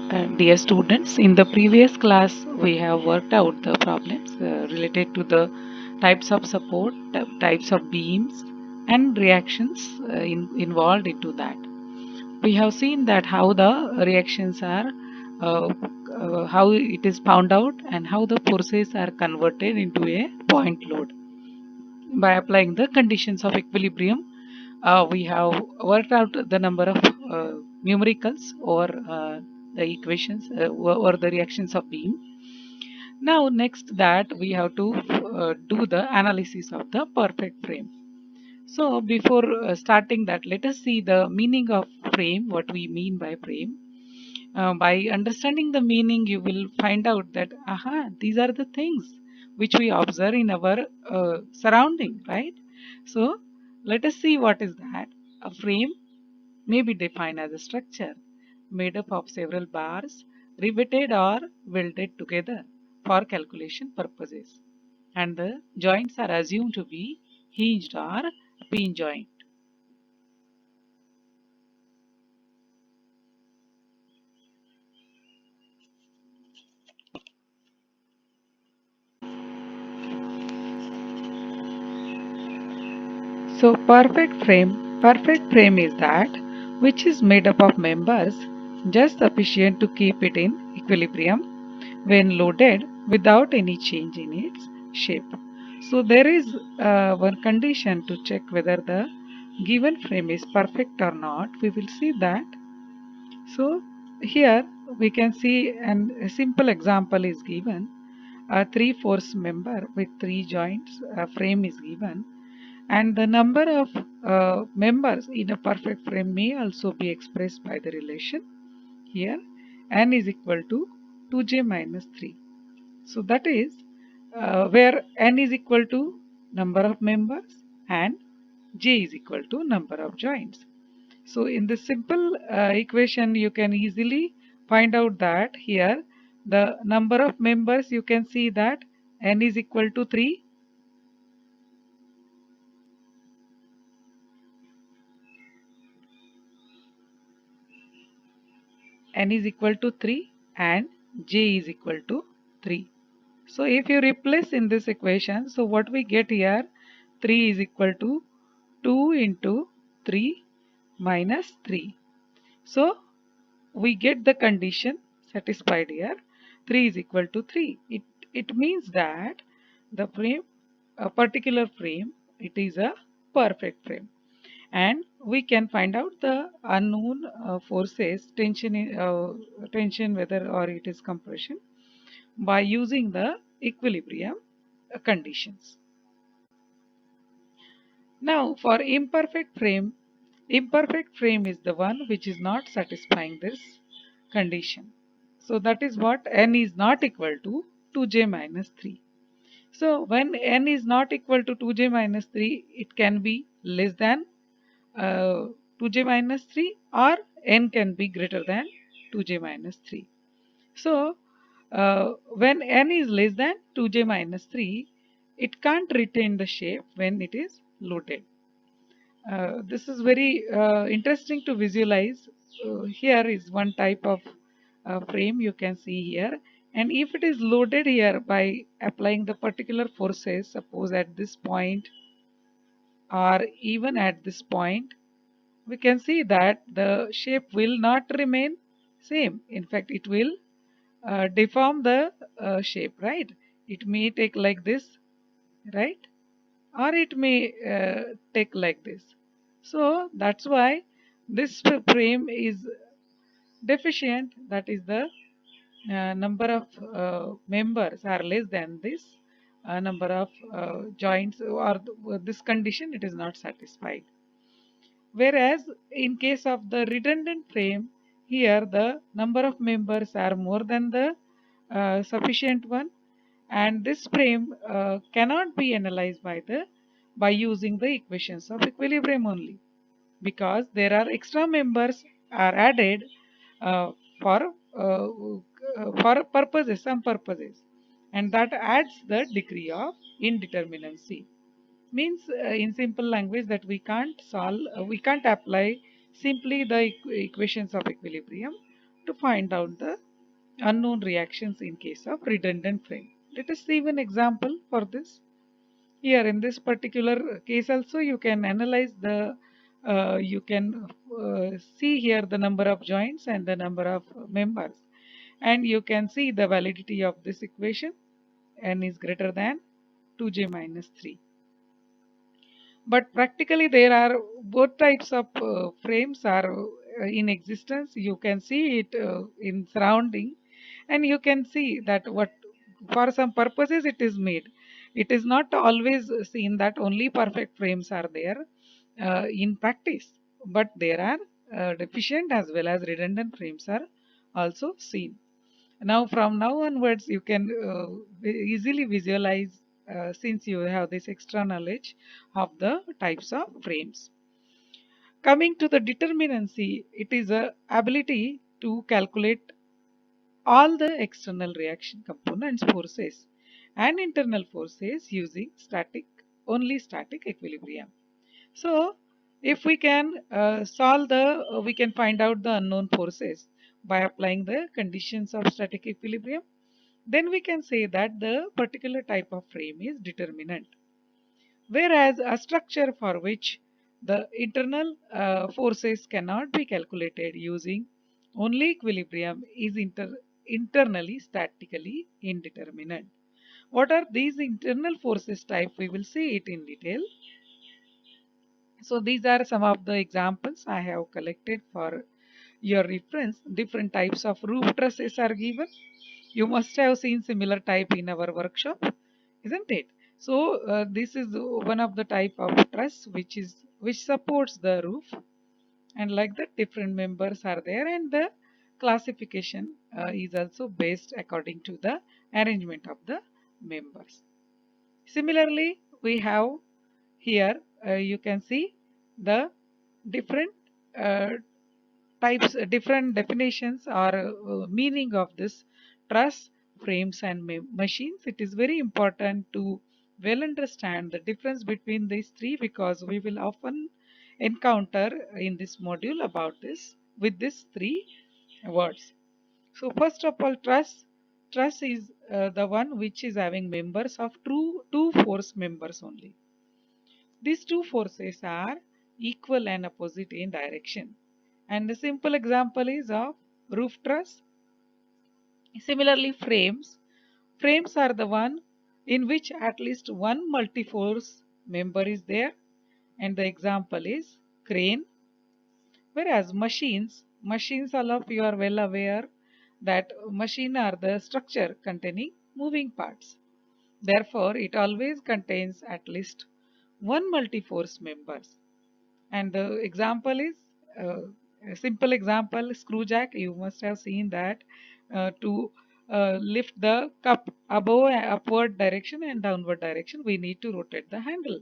Dear students, in the previous class we have worked out the problems related to the types of support, types of beams and reactions involved into that. We have seen that how the reactions are, how it is found out and how the forces are converted into a point load. By applying the conditions of equilibrium, we have worked out the number of numericals or the equations or the reactions of beam. Now next that we have to do the analysis of the perfect frame. So before starting that, let us see the meaning of frame, what we mean by frame. By understanding the meaning, you will find out that these are the things which we observe in our surrounding, right? So let us see what is that. A frame may be defined as a structure made up of several bars riveted or welded together for calculation purposes, and the joints are assumed to be hinged or pin joint. So perfect frame is that which is made up of members just sufficient to keep it in equilibrium when loaded without any change in its shape. So there is one condition to check whether the given frame is perfect or not. We will see that. So here we can see a simple example is given. A 3/4 member with 3 joints frame is given, and the number of members in a perfect frame may also be expressed by the relation here n is equal to 2j minus 3. So that is where n is equal to number of members and j is equal to number of joints. So in this simple equation you can easily find out that here the number of members, you can see that n is equal to 3, n is equal to 3 and j is equal to 3. So if you replace in this equation, so what we get here, 3 is equal to 2 into 3 minus 3. So we get the condition satisfied here, 3 is equal to 3. It means that the frame, a particular frame, it is a perfect frame, and we can find out the unknown forces, tension whether or it is compression, by using the equilibrium conditions. Now for imperfect frame is the one which is not satisfying this condition. So that is what n is not equal to 2j minus 3. So when n is not equal to 2j minus 3, it can be less than 2j minus 3, or n can be greater than 2j minus 3. So when n is less than 2j minus 3, it can't retain the shape when it is loaded. This is very interesting to visualize. Here is one type of frame you can see here, and if it is loaded here by applying the particular forces, suppose at this point or even at this point, we can see that the shape will not remain same. In fact, it will deform the shape, right? It may take like this, right? Or it may take like this. So that's why this frame is deficient, that is the number of members are less than this number of joints, or this condition it is not satisfied. Whereas in case of the redundant frame, here the number of members are more than the sufficient one, and this frame cannot be analyzed by using the equations of equilibrium only, because there are extra members are added uh, for uh, purposes, some purposes, and that adds the degree of indeterminacy. Means in simple language that we can't apply simply the equations of equilibrium to find out the unknown reactions in case of redundant frame. Let us see one example for this. Here in this particular case also you can analyze the you can see here the number of joints and the number of members, and you can see the validity of this equation. N is greater than 2j minus 3. But practically there are both types of frames are in existence. You can see it in surrounding, and you can see that what for some purposes it is made. It is not always seen that only perfect frames are there in practice, but there are deficient as well as redundant frames are also seen. Now from now onwards you can easily visualize since you have this extra knowledge of the types of frames. Coming to the determinacy, it is a ability to calculate all the external reaction components forces and internal forces using only static equilibrium. So if we can we can find out the unknown forces by applying the conditions of static equilibrium, then we can say that the particular type of frame is determinant. Whereas a structure for which the internal forces cannot be calculated using only equilibrium is internally statically indeterminate. What are these internal forces type? We will see it in detail. So these are some of the examples I have collected for your reference. Different types of roof trusses are given. You must have seen similar type in our workshop, isn't it? So this is one of the type of truss which supports the roof, and like that different members are there, and the classification is also based according to the arrangement of the members. Similarly, we have here you can see the different uh, types, different definitions or meaning of this truss, frames and machines. It is very important to well understand the difference between these three, because we will often encounter in this module about this with these three words. So first of all, truss is the one which is having members of two force members only. These two forces are equal and opposite in direction. And the simple example is of roof truss. Similarly, frames. Frames are the one in which at least one multi-force member is there. And the example is crane. Whereas machines all of you are well aware that machine are the structure containing moving parts. Therefore, it always contains at least one multi-force members. And the example is a simple example, screw jack. You must have seen that to lift the cup above upward direction and downward direction, we need to rotate the handle.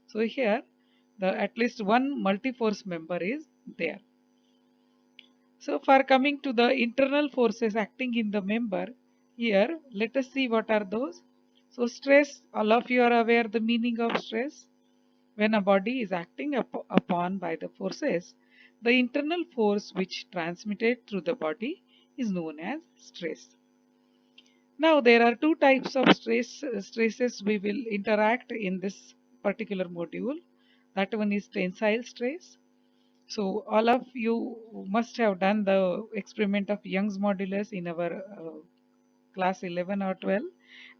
So here the at least one multi-force member is there. So for coming to the internal forces acting in the member, here let us see what are those. So stress, all of you are aware the meaning of stress. When a body is acting upon by the forces, the internal force which transmitted through the body is known as stress. Now there are two types of stresses we will interact in this particular module. That one is tensile stress. So all of you must have done the experiment of Young's modulus in our class 11 or 12,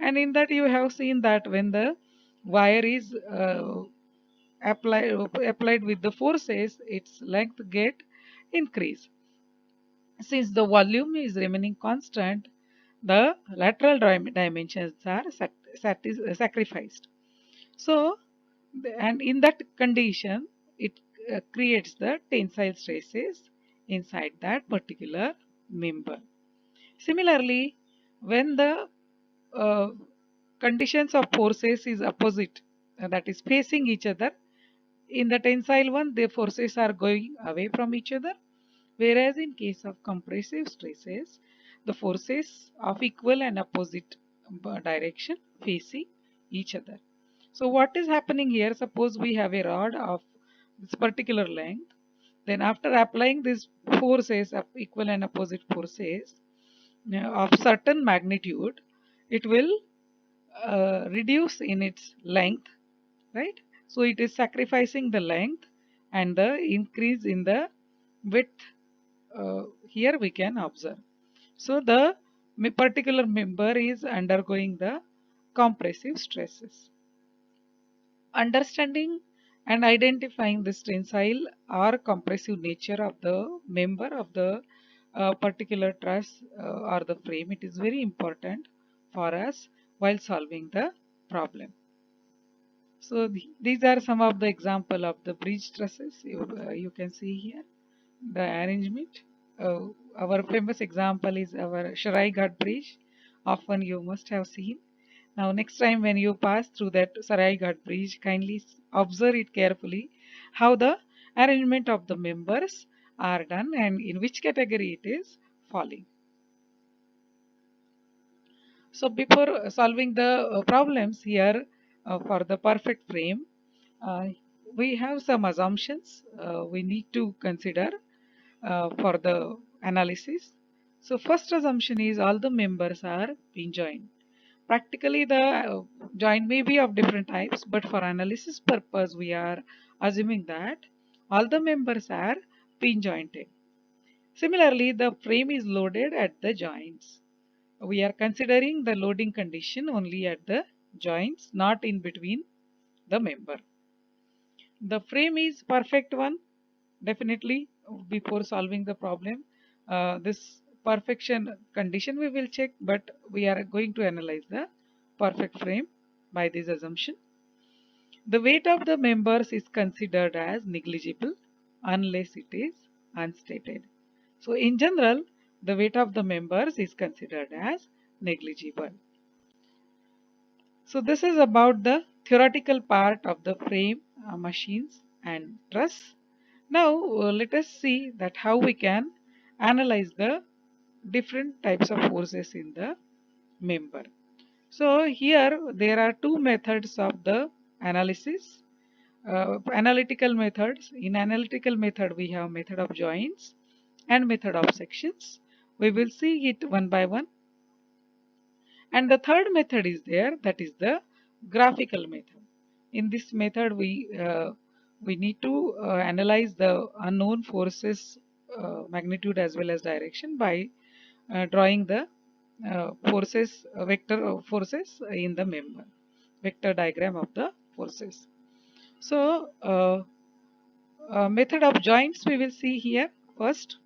and in that you have seen that when the wire is applied with the forces, its length get increase. Since the volume is remaining constant, the lateral dimensions are sacrificed. So, and in that condition, it creates the tensile stresses inside that particular member. Similarly, when the uh, conditions of forces is opposite, that is facing each other, in the tensile one, the forces are going away from each other, whereas in case of compressive stresses, the forces of equal and opposite direction facing each other. So what is happening here? Suppose we have a rod of this particular length. Then after applying these forces, equal and opposite forces of certain magnitude, it will reduce in its length, right? So it is sacrificing the length and the increase in the width. Here we can observe. So the particular member is undergoing the compressive stresses. Understanding and identifying this tensile or compressive nature of the member of the particular truss or the frame, it is very important for us while solving the problem. So these are some of the example of the bridge trusses. You can see here the arrangement. Our famous example is our Sharai Ghat bridge. Often you must have seen. Now next time when you pass through that Sarai Ghat bridge, kindly observe it carefully how the arrangement of the members are done and in which category it is falling. So before solving the problems here for the perfect frame, uh, we have some assumptions we need to consider for the analysis. So first assumption is all the members are pin joint. Practically the joint may be of different types, but for analysis purpose we are assuming that all the members are pin jointed. Similarly, the frame is loaded at the joints. We are considering the loading condition only at the joints, not in between the member. The frame is perfect one, definitely before solving the problem. This perfection condition we will check, but we are going to analyze the perfect frame by this assumption. The weight of the members is considered as negligible unless it is unstated. So in general, the weight of the members is considered as negligible. So this is about the theoretical part of the frame, machines and truss. Now let us see that how we can analyze the different types of forces in the member. So here there are two methods of the analysis. Analytical methods. In analytical method we have method of joints and method of sections. We will see it one by one. And the third method is there, that is the graphical method. In this method we need to analyze the unknown forces magnitude as well as direction by drawing the forces vector of forces in the member, vector diagram of the forces. So method of joints we will see here first.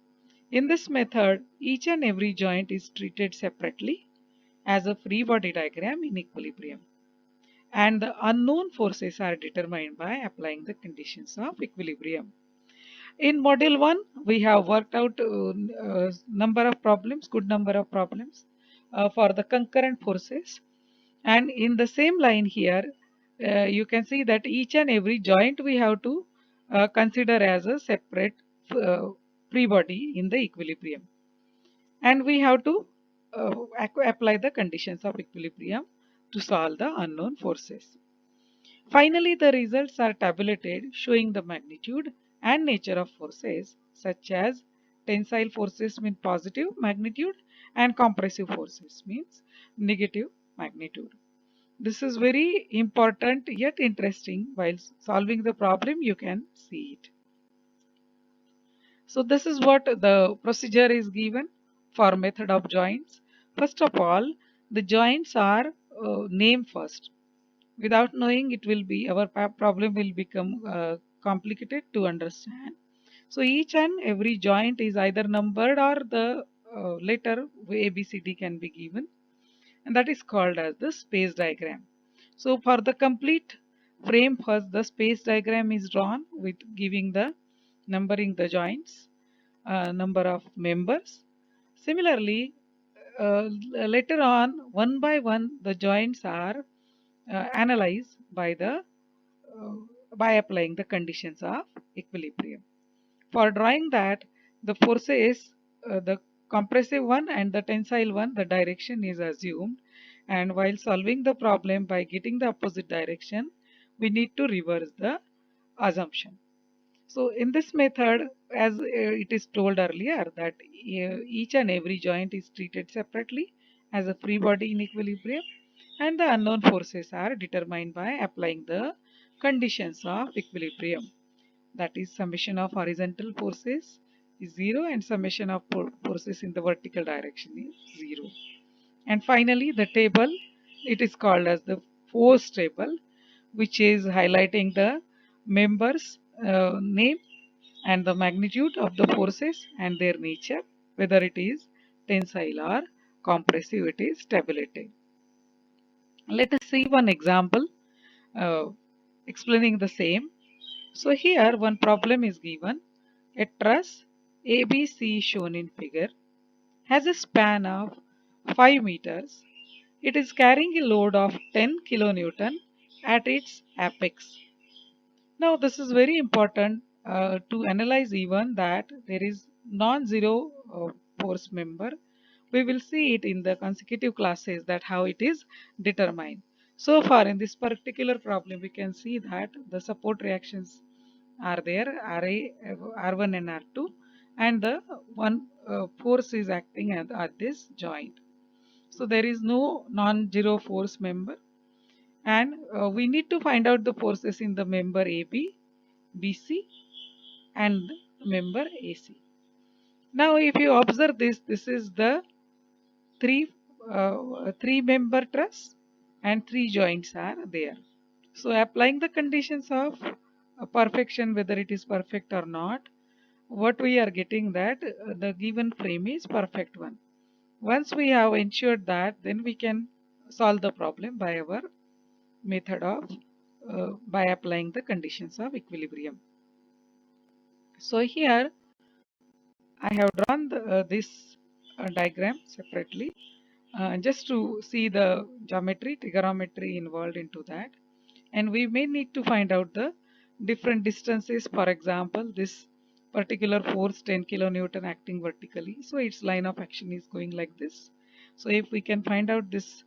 In this method, each and every joint is treated separately as a free body diagram in equilibrium, and the unknown forces are determined by applying the conditions of equilibrium. In module 1 we have worked out number of problems, good number of problems for the concurrent forces, and in the same line here you can see that each and every joint we have to consider as a separate uh, free body in the equilibrium, and we have to apply the conditions of equilibrium to solve the unknown forces. Finally, the results are tabulated showing the magnitude and nature of forces such as tensile forces mean positive magnitude and compressive forces means negative magnitude. This is very important yet interesting. While solving the problem you can see it. So this is what the procedure is given for method of joints. First of all, the joints are named first. Without knowing, it will be our problem will become complicated to understand. So each and every joint is either numbered or the letter A, B, C, D can be given, and that is called as the space diagram. So for the complete frame, first the space diagram is drawn with giving the numbering the joints, number of members. Similarly, later on, one by one, the joints are analyzed uh, by applying the conditions of equilibrium. For drawing that, the forces, the compressive one and the tensile one, the direction is assumed, and while solving the problem by getting the opposite direction, we need to reverse the assumption. So in this method, as it is told earlier, that each and every joint is treated separately as a free body in equilibrium, and the unknown forces are determined by applying the conditions of equilibrium. That is, summation of horizontal forces is 0 and summation of forces in the vertical direction is 0. And finally, the table, it is called as the force table, which is highlighting the members name and the magnitude of the forces and their nature, whether it is tensile or compressive, it is stability. Let us see one example uh, explaining the same. So here one problem is given. A truss ABC shown in figure has a span of 5 meters. It is carrying a load of 10 kilonewton at its apex. Now this is very important to analyze even that there is non-zero force member. We will see it in the consecutive classes that how it is determined. So far in this particular problem we can see that the support reactions are there, R1 and R2, and the one force is acting at this joint. So there is no non-zero force member, and we need to find out the forces in the member AB, BC, and member AC. Now if you observe this, this is the three member truss and three joints are there. So applying the conditions of perfection, whether it is perfect or not, what we are getting that the given frame is perfect one. Once we have ensured that, then we can solve the problem by our method of by applying the conditions of equilibrium. So here I have drawn this diagram separately just to see the geometry, trigonometry involved into that, and we may need to find out the different distances. For example, this particular force 10 kilonewton acting vertically, so its line of action is going like this. So if we can find out this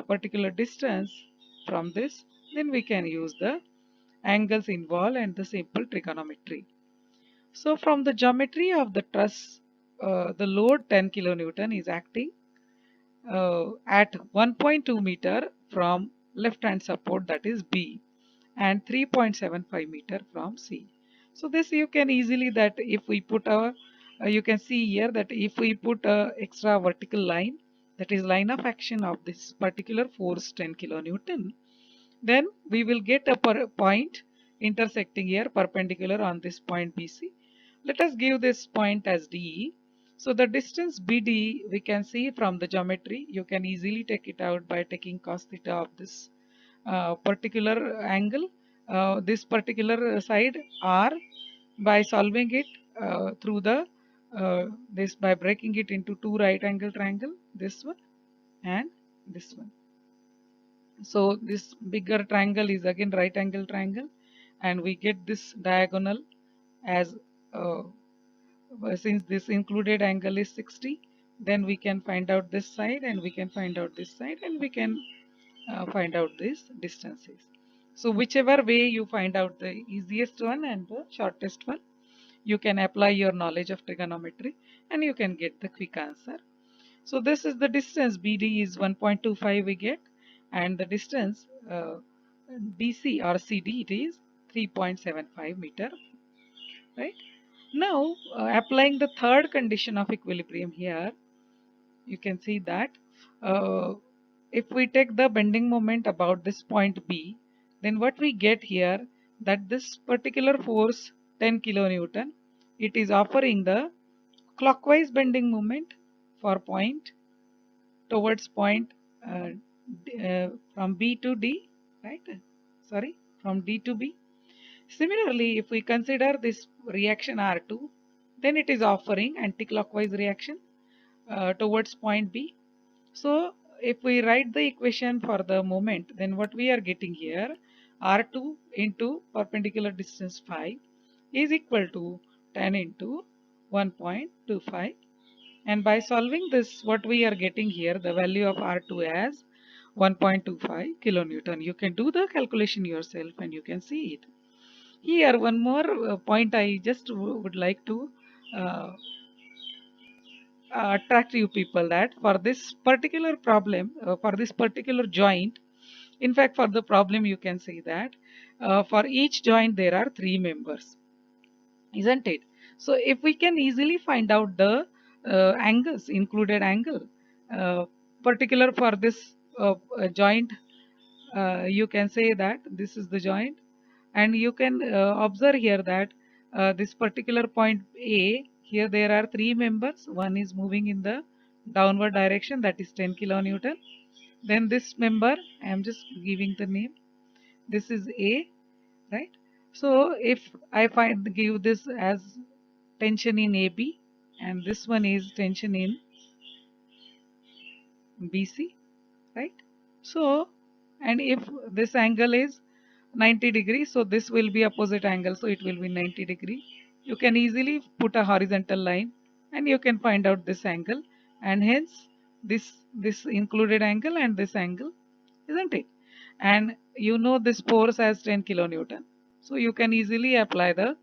particular distance from this, then we can use the angles involved and the simple trigonometry. So from the geometry of the truss, the load 10 kilonewton is acting at 1.2 meter from left hand support, that is B, and 3.75 meter from C. So this you can easily, that if we put a you can see here that if we put a extra vertical line, that is line of action of this particular force 10 kilonewton, then we will get a point intersecting here perpendicular on this point BC. Let us give this point as DE. So the distance BD we can see from the geometry. You can easily take it out by taking cos theta of this particular angle, this particular side R, by solving it through the this by breaking it into two right angle triangle, this one and this one. So this bigger triangle is again right angle triangle, and we get this diagonal as uh, since this included angle is 60, then we can find out this side and we can find out this side and we can find out these distances. So whichever way you find out the easiest one and the shortest one, you can apply your knowledge of trigonometry and you can get the quick answer. So this is the distance BD is 1.25 we get, and the distance BC or CD it is 3.75 meter, right? Now applying the third condition of equilibrium here, you can see that uh, if we take the bending moment about this point B, then what we get here, that this particular force 10 kilonewton, it is offering the clockwise bending moment for point towards point uh, from B to D, right? Sorry, from D to B. Similarly, if we consider this reaction R2, then it is offering anti-clockwise reaction towards point B. So if we write the equation for the moment, then what we are getting here, R2 into perpendicular distance 5 is equal to 10 into 1.25, and by solving this, what we are getting here, the value of R2 as 1.25 kilonewton. You can do the calculation yourself and you can see it. Here, one more point I just would like to uh, attract you people, that for this particular problem, for this particular joint, in fact, for the problem, you can say that for each joint there are three members, isn't it? So if we can easily find out the angles, included angle, uh, particular for this joint, you can say that this is the joint, and you can observe here that this particular point A, here there are three members. One is moving in the downward direction, that is 10 kilonewton. Then this member, I am just giving the name, this is A, right? So if I find give this as tension in AB, and this one is tension in BC, right? So, and if this angle is 90 degrees, so this will be opposite angle, so it will be 90 degree. You can easily put a horizontal line and you can find out this angle, and hence this included angle and this angle, isn't it? And you know this force as 10 kilonewton, so you can easily apply the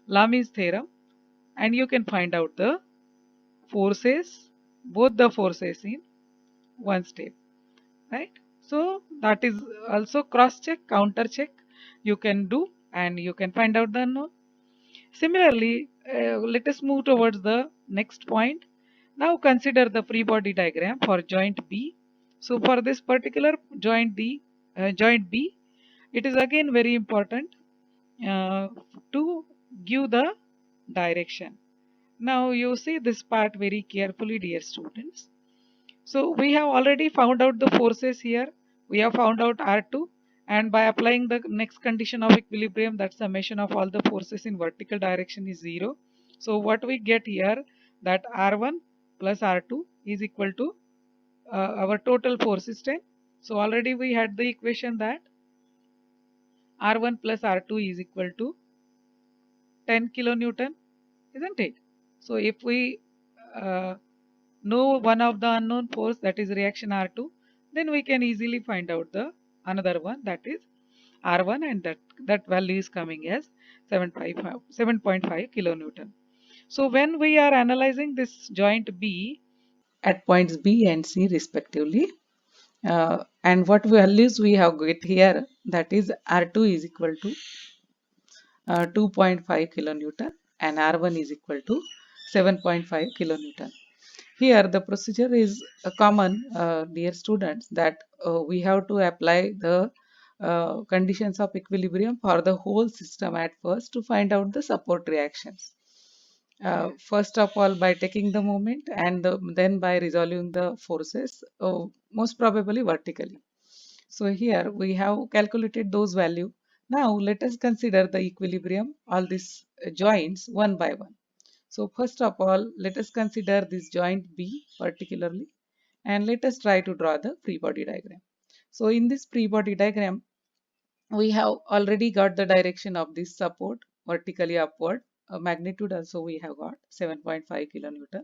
Lami's theorem and you can find out the forces, both the forces in one step, right? So that is also cross check, counter check you can do, and you can find out the unknown. Similarly, let us move towards the next point. Now consider the free body diagram for joint B. So for this particular joint B, it is again very important uh, to give the direction. Now you see this part very carefully, dear students. So we have already found out the forces here. We have found out R2, and by applying the next condition of equilibrium, that summation of all the forces in vertical direction is 0. So what we get here, that R1 plus R2 is equal to our total force is 10. So already we had the equation that R1 plus R2 is equal to 10 kilonewton, isn't it? So if we uh, know one of the unknown force, that is reaction R2, then we can easily find out the another one, that is R1, and that value is coming as 7.5 kilonewton. So when we are analyzing this joint B at points B and C respectively, and what values we have get here, that is R2 is equal to 2.5 kilonewton and R1 is equal to 7.5 kilonewton. Here the procedure is common, dear students, that we have to apply the conditions of equilibrium for the whole system at first to find out the support reactions. First of all, by taking the moment, and then by resolving the forces, most probably vertically. So here we have calculated those value. Now let us consider the equilibrium, all these joints one by one. So first of all, let us consider this joint B particularly, and let us try to draw the free body diagram. So in this free body diagram, we have already got the direction of this support vertically upward. Magnitude also we have got 7.5 kilonewton.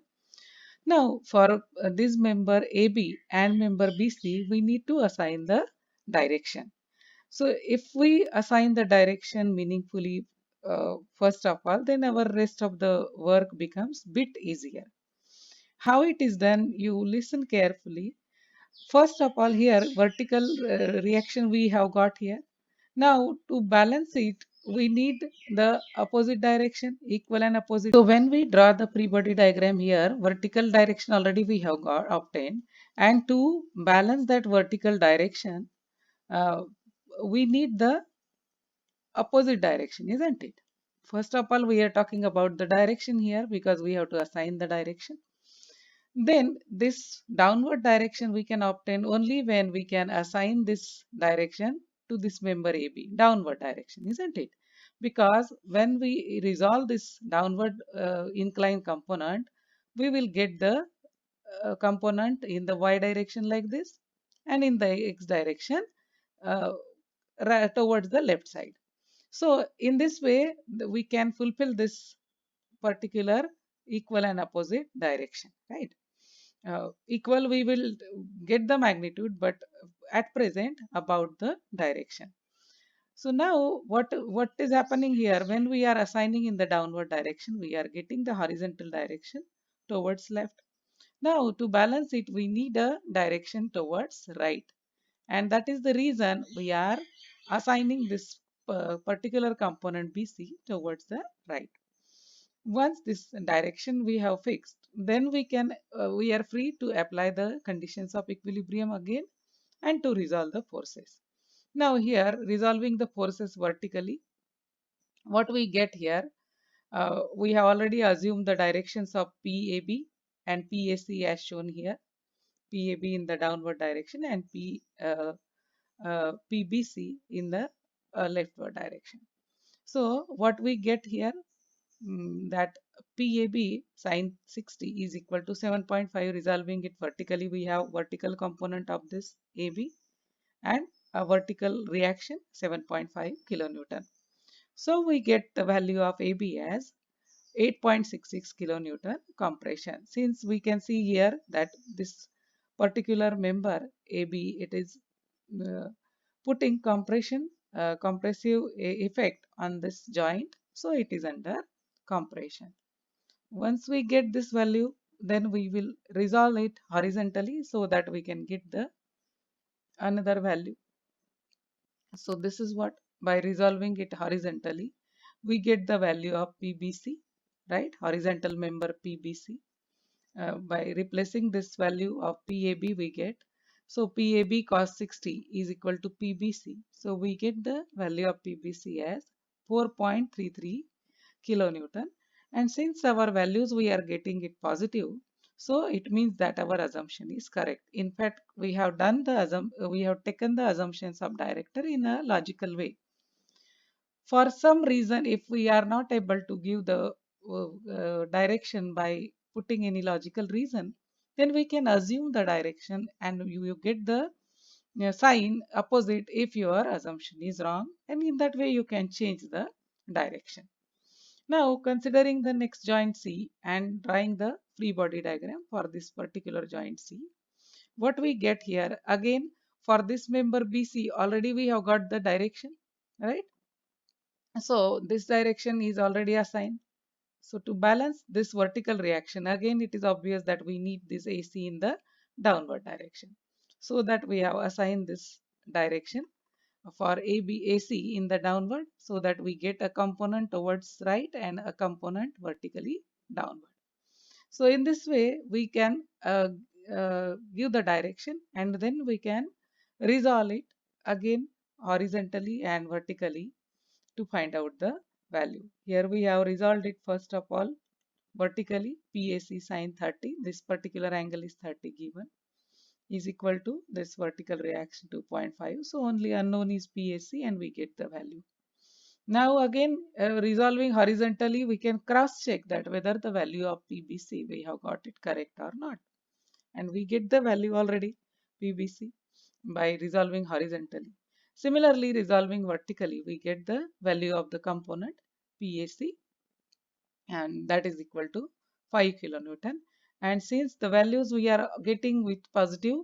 Now for this member AB and member BC, we need to assign the direction. So if we assign the direction meaningfully, first of all, then our rest of the work becomes bit easier. How it is done, you listen carefully. First of all, here vertical reaction we have got here. Now to balance it, we need the opposite direction, equal and opposite. So when we draw the free body diagram here, vertical direction already we have got obtained, and to balance that vertical direction, uh, we need the opposite direction, isn't it? First of all, we are talking about the direction here because we have to assign the direction. Then this downward direction we can obtain only when we can assign this direction to this member AB, downward direction, isn't it? Because when we resolve this downward inclined component, we will get the component in the y direction like this, and in the x direction uh, towards the left side. So in this way, we can fulfill this particular equal and opposite direction, right? Equal, we will get the magnitude, but at present about the direction. So now what is happening here, when we are assigning in the downward direction, we are getting the horizontal direction towards left. Now to balance it, we need a direction towards right, and that is the reason we are assigning this particular component BC towards the right. Once this direction we have fixed, then we are free to apply the conditions of equilibrium again and to resolve the forces. Now here, resolving the forces vertically, what we get here, we have already assumed the directions of PAB and PAC as shown here. PAB in the downward direction and PBC in the leftward direction. So what we get here, that PAB sine 60 is equal to 7.5. Resolving it vertically, we have vertical component of this AB and a vertical reaction 7.5 kilonewton. So we get the value of AB as 8.66 kilonewton compression. Since we can see here that this particular member AB, it is uh, putting compressive effect on this joint, so it is under compression. Once we get this value, then we will resolve it horizontally so that we can get the another value. So this is what, by resolving it horizontally, we get the value of PBC, right? Horizontal member PBC. By replacing this value of PAB, we get, so PAB cos 60 is equal to PBC. So we get the value of PBC as 4.33 kilonewton. And since our values we are getting it positive, so it means that our assumption is correct. In fact, we have done the we have taken the assumptions of director in a logical way. For some reason, if we are not able to give the direction by putting any logical reason, then we can assume the direction and you get the sign opposite if your assumption is wrong, and in that way you can change the direction. Now considering the next joint C and drawing the free body diagram for this particular joint C, what we get here, again for this member BC already we have got the direction, right? So this direction is already assigned. So to balance this vertical reaction, again it is obvious that we need this AC in the downward direction. So that we have assigned this direction for AC in the downward, so that we get a component towards right and a component vertically downward. So in this way we can give the direction and then we can resolve it again horizontally and vertically to find out the value. Here we have resolved it first of all vertically. PAC sine 30, this particular angle is 30 given, is equal to this vertical reaction 2.5. So only unknown is PAC and we get the value. Now again resolving horizontally, we can cross check that whether the value of PBC we have got it correct or not, and we get the value already PBC by resolving horizontally. Similarly, resolving vertically, we get the value of the component PAC, and that is equal to 5 kilonewton. And since the values we are getting with positive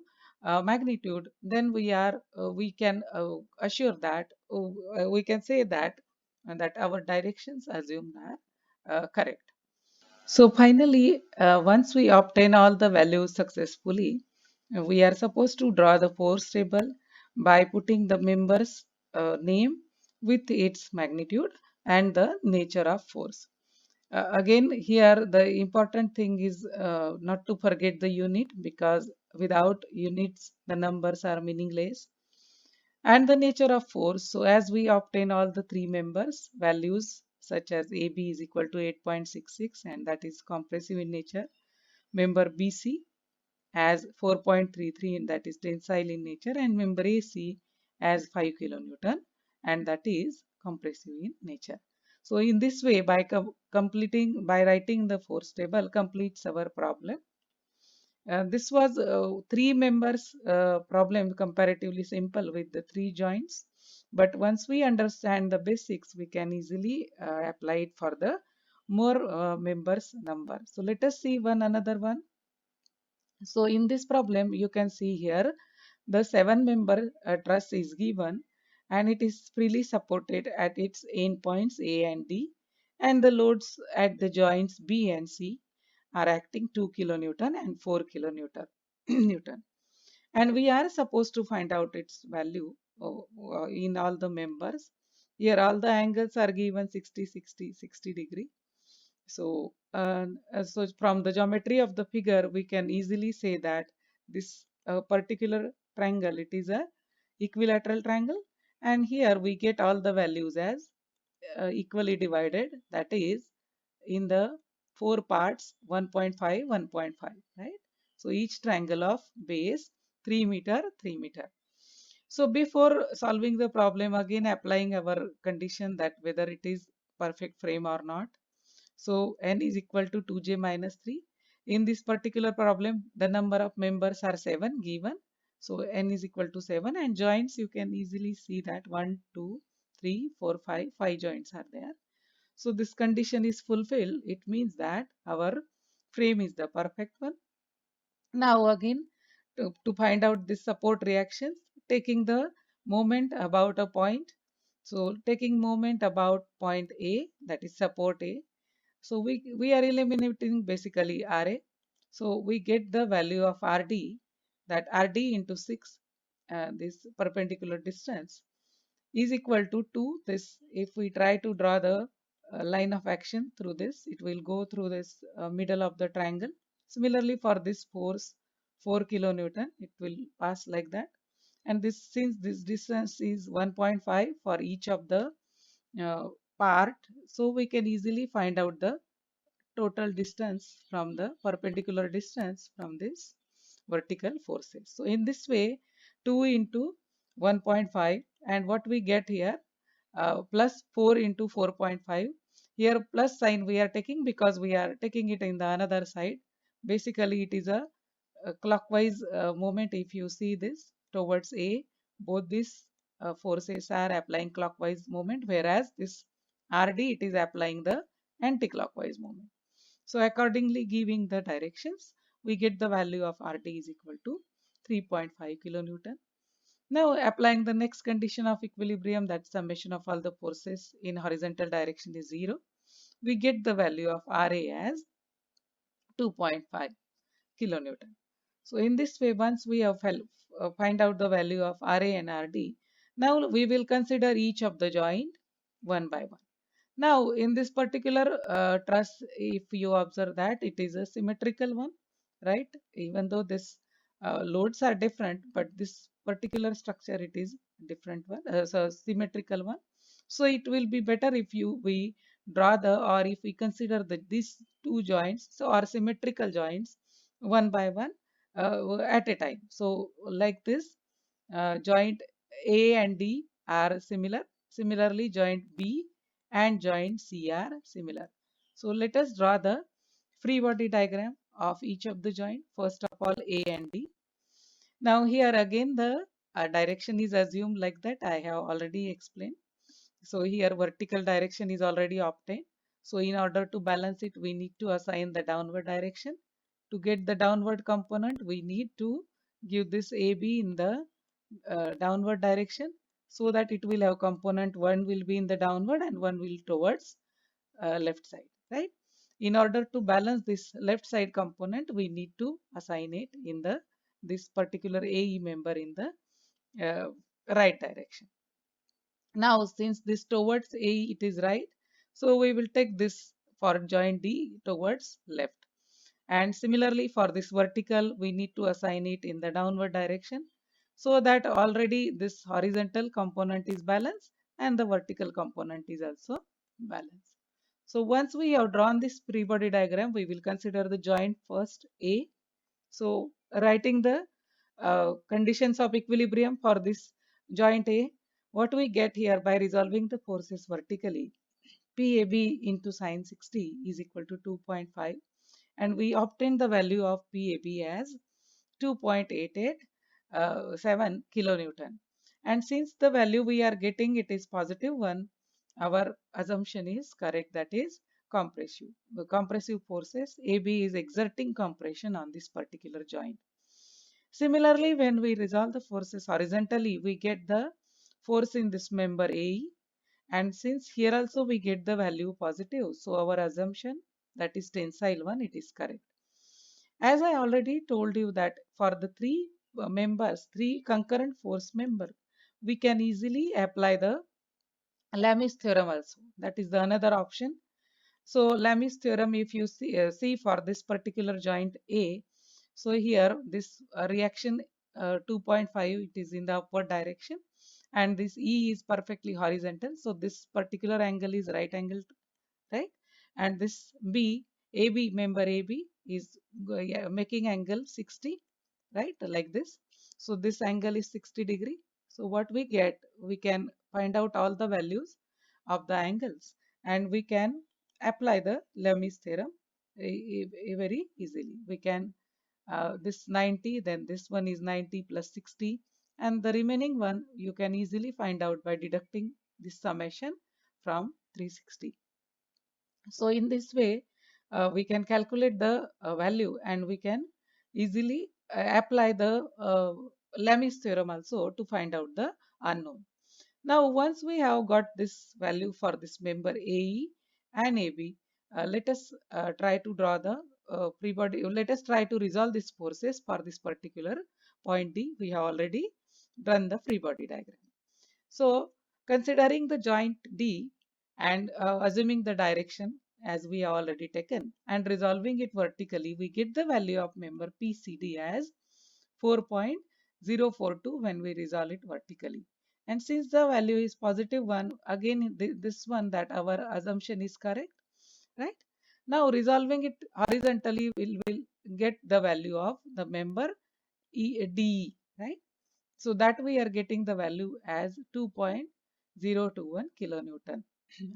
magnitude, then we can assure that we can say that that our directions assumed are correct. So finally, once we obtain all the values successfully, we are supposed to draw the force table by putting the member's name with its magnitude and the nature of force. Again, here the important thing is not to forget the unit, because without units the numbers are meaningless, and the nature of force. So as we obtain all the three members values, such as AB is equal to 8.66 and that is compressive in nature, member BC as 4.33 and that is tensile in nature, and member AC as 5 kilonewton and that is compressive in nature. So in this way, by by writing the force table completes our problem. This was three members problem, comparatively simple with the three joints. But once we understand the basics, we can easily apply it for the more members number. So let us see one another one. So in this problem, you can see here the 7-member truss is given, and it is freely supported at its endpoints A and D, and the loads at the joints B and C are acting 2 kilonewton and 4 kilonewton. Newton. And we are supposed to find out its value in all the members. Here all the angles are given 60, 60, 60 degree. So from the geometry of the figure, we can easily say that this particular triangle, it is a equilateral triangle, and here we get all the values as equally divided, that is in the four parts 1.5, 1.5, right? So each triangle of base 3 meter, 3 meter. So before solving the problem, again applying our condition that whether it is perfect frame or not. So n is equal to 2j minus 3. In this particular problem, the number of members are 7 given. So n is equal to 7, and joints you can easily see that 1, 2, 3, 4, 5, 5 joints are there. So this condition is fulfilled. It means that our frame is the perfect one. Now again, to find out this support reactions, taking the moment about a point. So taking moment about point A, that is support A. So we are eliminating basically RA. So we get the value of RD, that RD into 6, this perpendicular distance, is equal to 2. This, if we try to draw the line of action through this, it will go through this middle of the triangle. Similarly, for this force 4 kilonewton, it will pass like that. And this, since this distance is 1.5 for each of the uh, part, so we can easily find out the total distance from the perpendicular distance from this vertical forces. So in this way, 2 into 1.5, and what we get here, plus 4 into 4.5. Here plus sign we are taking because we are taking it in the another side. Basically it is a clockwise movement. If you see this towards A, both these forces are applying clockwise movement, whereas this RD, it is applying the anti-clockwise movement. So accordingly giving the directions, we get the value of RD is equal to 3.5 kilonewton. Now applying the next condition of equilibrium, that summation of all the forces in horizontal direction is 0. We get the value of RA as 2.5 kilonewton. So in this way, once we have find out the value of RA and RD, now we will consider each of the joint one by one. Now, in this particular truss, if you observe that it is a symmetrical one, right? Even though this loads are different, but this particular structure, it is different one, so symmetrical one. So it will be better if we draw the, or if we consider that these two joints, so are symmetrical joints one by one at a time. So like this, joint A and D are similar. Similarly, joint B and joint C are similar. So let us draw the free body diagram of each of the joint. First of all, A and D. Now here again the direction is assumed like that. I have already explained. So here vertical direction is already obtained. So in order to balance it, we need to assign the downward direction. To get the downward component, we need to give this AB in the downward direction, so that it will have component one will be in the downward and one will towards left side, right? In order to balance this left side component, we need to assign it in the this particular AE member in the uh, right direction. Now, since this towards A it is right, so we will take this for joint D towards left. And similarly for this vertical, we need to assign it in the downward direction, so that already this horizontal component is balanced and the vertical component is also balanced. So once we have drawn this free body diagram, we will consider the joint first A. So writing the conditions of equilibrium for this joint A, what we get here by resolving the forces vertically, PAB into sine 60 is equal to 2.5, and we obtain the value of PAB as 2.88 kilonewton. And since the value we are getting it is positive one, our assumption is correct, that is compressive. The compressive forces AB is exerting compression on this particular joint. Similarly, when we resolve the forces horizontally, we get the force in this member AE, and since here also we get the value positive, so our assumption, that is tensile one, it is correct. As I already told you that for the three members, three concurrent force member, we can easily apply the Lamis theorem also. That is the another option. So Lamis theorem, if you see for this particular joint A, so here this reaction 2.5, it is in the upward direction, and this E is perfectly horizontal. So this particular angle is right angle, right? And this AB member AB is making angle 60, right? Like this. So this angle is 60 degree. So what we get, we can find out all the values of the angles, and we can apply the Lamis theorem very easily. We can this 90, then this one is 90 plus 60, and the remaining one you can easily find out by deducting this summation from 360. So in this way, we can calculate the value, and we can easily apply the Lamis theorem also to find out the unknown. Now, once we have got this value for this member AE and AB, let us try to draw the free body. Let us try to resolve these forces for this particular point D. We have already done the free body diagram. So, considering the joint D and assuming the direction as we have already taken and resolving it vertically, we get the value of member PCD as 4.042 when we resolve it vertically. And since the value is positive 1, again this one, that our assumption is correct, right? Now resolving it horizontally, will get the value of the member DE, right? So that we are getting the value as 2.021 kilonewton.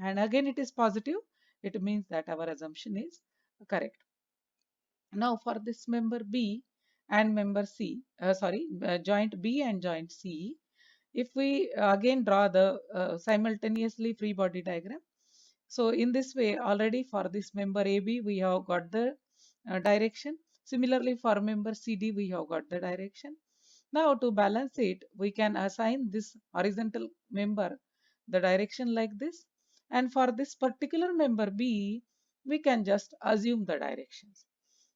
And again it is positive. It means that our assumption is correct. Now for this member B and member C, joint B and joint C, if we again draw the simultaneously free body diagram. So in this way, already for this member AB, we have got the direction. Similarly, for member CD, we have got the direction. Now to balance it, we can assign this horizontal member the direction like this. And for this particular member B, we can just assume the directions.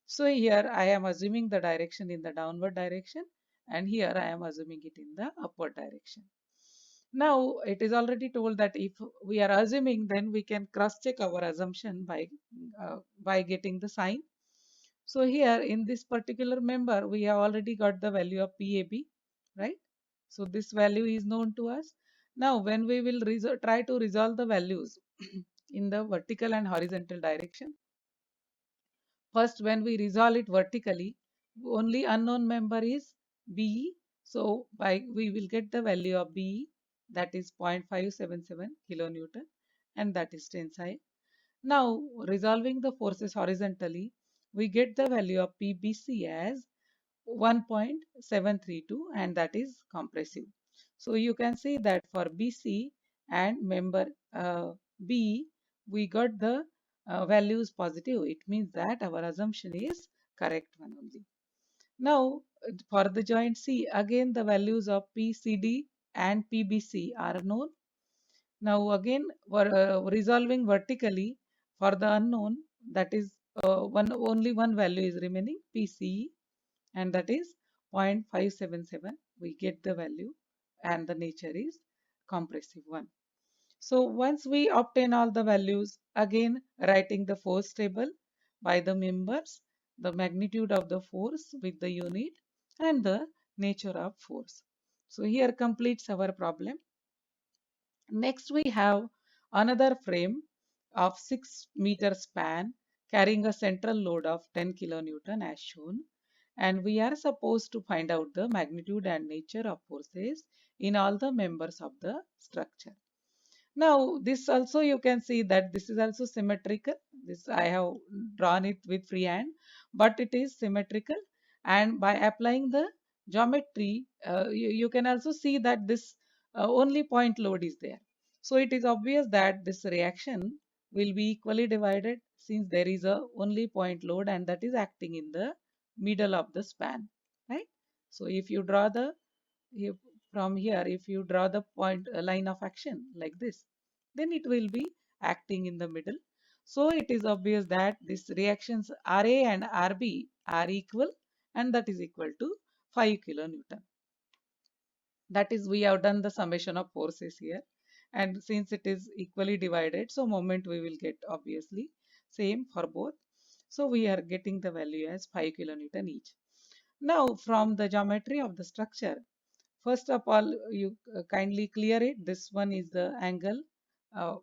So here I am assuming the direction in the downward direction, and here I am assuming it in the upward direction. Now it is already told that if we are assuming, then we can cross check our assumption by getting the sign. So here in this particular member, we have already got the value of PAB, right? So this value is known to us. Now when we will try to resolve the values in the vertical and horizontal direction, first when we resolve it vertically, only unknown member is BE. So we will get the value of BE, that is 0.577 kilonewton, and that is tensile. Now, resolving the forces horizontally, we get the value of PBC as 1.732, and that is compressive. So you can see that for BC and member B, we got the values positive. It means that our assumption is correct one only. Now, for the joint C, again the values of PCD and PBC are known. Now again, for resolving vertically for the unknown, that is only one value is remaining, PCE, and that is 0.577. We get the value, and the nature is compressive one. So once we obtain all the values, again writing the force table by the members, the magnitude of the force with the unit, and the nature of force. So here completes our problem. Next, we have another frame of 6-meter span carrying a central load of 10 kilonewton as shown. And we are supposed to find out the magnitude and nature of forces in all the members of the structure. Now, this also you can see that this is also symmetrical. This I have drawn it with freehand, but it is symmetrical. And by applying the geometry, you can also see that this only point load is there. So it is obvious that this reaction will be equally divided, since there is a only point load, and that is acting in the middle of the span, right? So if you draw the from here, if you draw the point line of action like this, then it will be acting in the middle. So it is obvious that these reactions Ra and Rb are equal, and that is equal to 5 kilonewton. That is, we have done the summation of forces here, and since it is equally divided, so moment we will get obviously same for both. So we are getting the value as 5 kilonewton each. Now from the geometry of the structure, first of all, you kindly clear it. This one is the angle uh,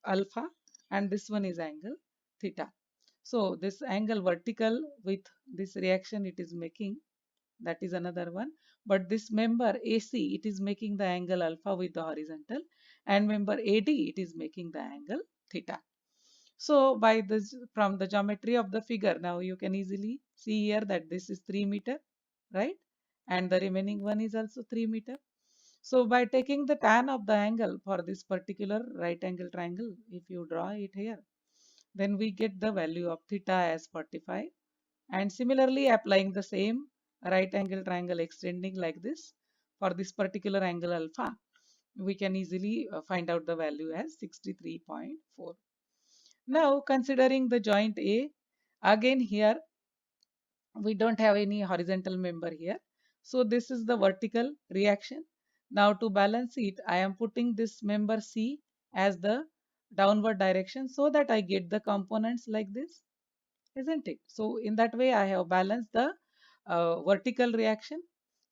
alpha, and this one is angle theta. So this angle vertical with this reaction it is making, that is another one. But this member AC, it is making the angle alpha with the horizontal, and member AD, it is making the angle theta. So by this, from the geometry of the figure, now you can easily see here that this is 3 meter, right? And the remaining one is also 3 meter. So by taking the tan of the angle for this particular right angle triangle, if you draw it here, then we get the value of theta as 45. And similarly, applying the same right angle triangle extending like this for this particular angle alpha, we can easily find out the value as 63.4. Now, considering the joint A, again here we don't have any horizontal member here. So this is the vertical reaction. Now to balance it, I am putting this member C as the downward direction so that I get the components like this, isn't it? So in that way, I have balanced the vertical reaction,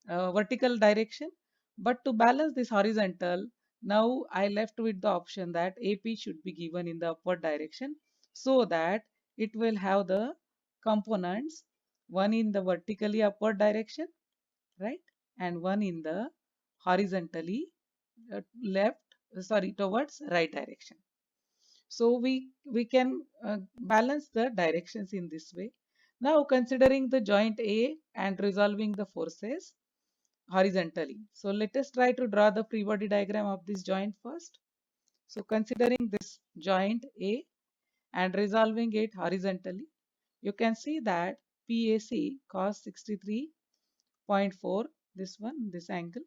vertical direction. But to balance this horizontal, now I left with the option that AP should be given in the upward direction so that it will have the components, one in the vertically upward direction, right? And one in the horizontally left, sorry, towards right direction. So we can balance the directions in this way. Now considering the joint A and resolving the forces horizontally. So let us try to draw the free body diagram of this joint first. So considering this joint A and resolving it horizontally, you can see that PAC cos 63.4, this one, this angle,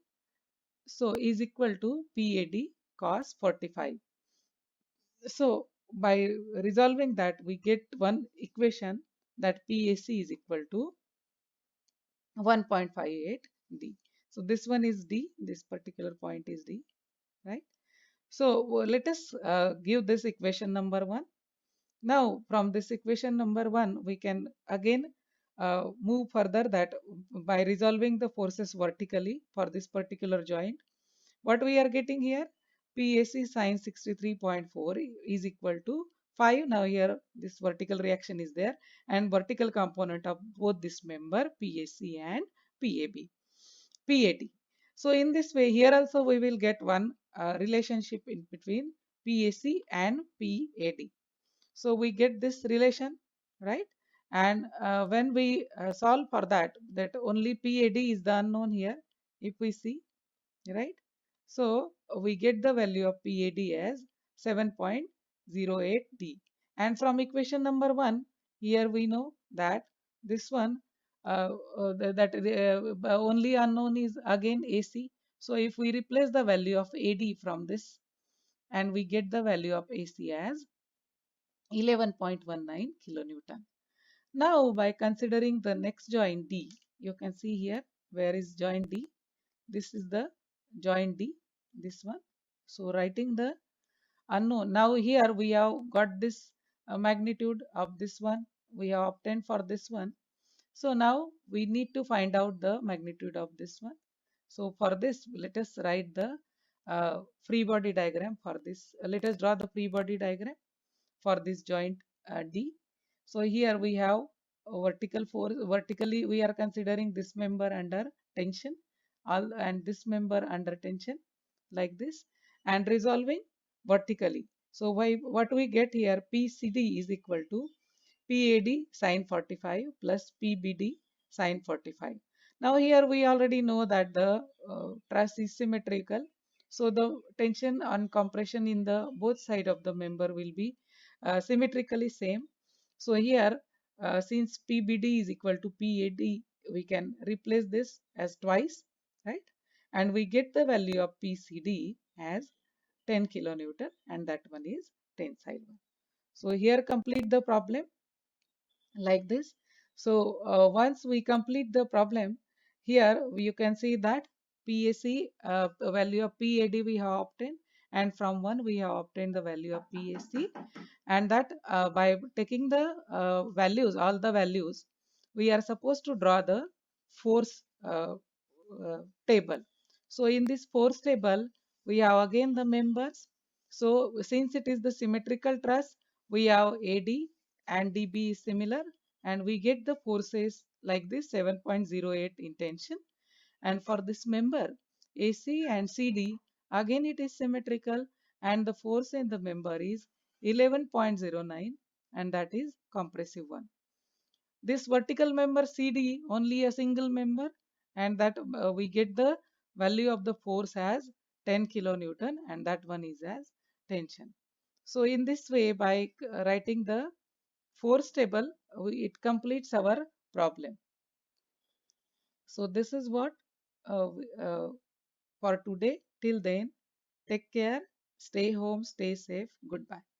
so is equal to PAD cos 45. So by resolving that, we get one equation that PAC is equal to 1.58 D. So this one is D, this particular point is D, right? So let us give this equation number 1. Now from this equation number 1, we can again move further that by resolving the forces vertically for this particular joint, what we are getting here, PAC sine 63.4 is equal to 5. Now here this vertical reaction is there, and vertical component of both this member PAC and PAD. So in this way, here also we will get one relationship in between PAC and PAD. So we get this relation, right? And when we solve for that, that only PAD is the unknown here, if we see, right? So we get the value of PAD as 7.08 D. And from equation number 1, here we know that this one, only unknown is again AC. So if we replace the value of AD from this, and we get the value of AC as 11.19 kilonewton. Now by considering the next joint D, you can see here, where is joint D? This is the joint D, this one. So writing the unknown. Now here we have got this magnitude of this one. We have obtained for this one. So now we need to find out the magnitude of this one. So for this, let us write the free body diagram for this. Let us draw the free body diagram for this joint D. So here we have a vertical force. Vertically, we are considering this member under tension, all and this member under tension, like this, and resolving vertically. So what we get here, PCD is equal to PAD sine 45 plus PBD sine 45. Now here we already know that the truss is symmetrical. So the tension and compression in the both side of the member will be symmetrically same. So here since PBD is equal to PAD, we can replace this as twice, right? and we get the value of PCD as 10 kilonewton, and that one is tensile one. So here complete the problem like this. So once we complete the problem, here you can see that PAC, the value of PAD we have obtained, and from one we have obtained the value of PAC, and that by taking the values, all the values, we are supposed to draw the force table. So in this force table, we have again the members. So since it is the symmetrical truss, we have AD and DB is similar, and we get the forces like this 7.08 in tension. And for this member, AC and CD, again it is symmetrical, and the force in the member is 11.09, and that is compressive one. This vertical member CD, only a single member, and that we get the value of the force as 10 kilonewton, and that one is as tension. So in this way, by writing the force table, it completes our problem. So this is what for today. Till then, take care, stay home, stay safe. Goodbye.